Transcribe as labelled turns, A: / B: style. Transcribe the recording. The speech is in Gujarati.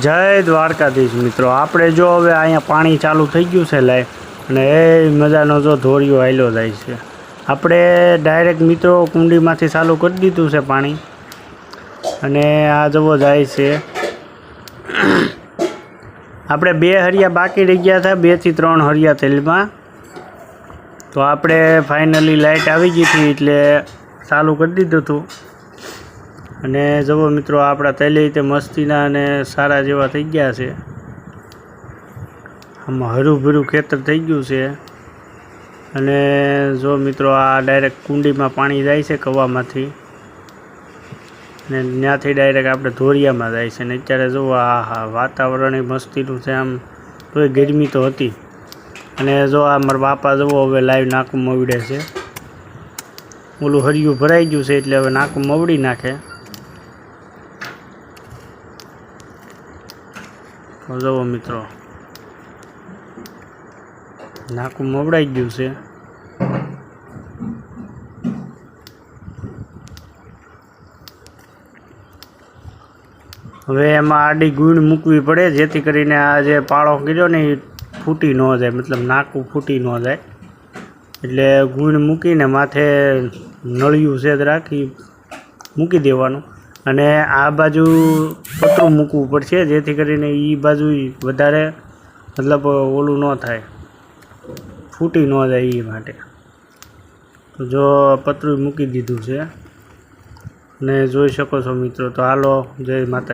A: જય દ્વારકાધીશ મિત્રો, આપણે જો હવે અહીંયા પાણી ચાલુ થઈ ગયું છે લાઈવ, અને એ મજાનો જો ધોરિયો હાલ્યો જાય છે. આપણે ડાયરેક્ટ મિત્રો કુંડીમાંથી ચાલુ કરી દીધું છે પાણી, અને આ જવો જાય છે. આપણે 2 હરિયા બાકી રહી ગયા હતા, 2 થી 3 હરિયા તેલમાં. તો આપણે ફાઇનલી લાઇટ આવી ગઈ હતી એટલે ચાલુ કરી દીધું હતું. અને જુઓ મિત્રો, આપણા તેલી રીતે મસ્તીના અને સારા જેવા થઈ ગયા છે. આમાં હરું ભરું ખેતર થઈ ગયું છે. અને જો મિત્રો, આ ડાયરેક્ટ કુંડીમાં પાણી જાય છે કવામાંથી, અને ત્યાંથી ડાયરેક્ટ આપણે ધોરિયામાં જાય છે. ને અત્યારે જુઓ, આ વાતાવરણ મસ્તીનું છે. આમ તોય ગરમી તો હતી. અને જો આ મારા બાપા જુઓ હવે લાઈવ નાકું મવડે છે. ઓલું હરિયું ભરાઈ ગયું છે એટલે હવે નાકું મવડી નાખે. જુઓ મિત્રો, નાકું મવડાઈ ગયું છે. હવે એમાં આડી ગુણ મૂકવી પડે, જેથી કરીને આ જે પાળો કર્યો ને એ ફૂટી ન જાય, મતલબ નાકું ફૂટી ન જાય. એટલે ગુણ મૂકીને માથે નળિયું છે રાખી મૂકી દેવાનું. અને આ બાજુ પતરું મૂકવું પડશે, જેથી કરીને એ બાજુ વધારે મતલબ ઓલું ન થાય, ફૂટી ન જાય એ માટે. તો જો પતરું મૂકી દીધું છે, અને જોઈ શકો છો મિત્રો. તો હાલો, જય માતા.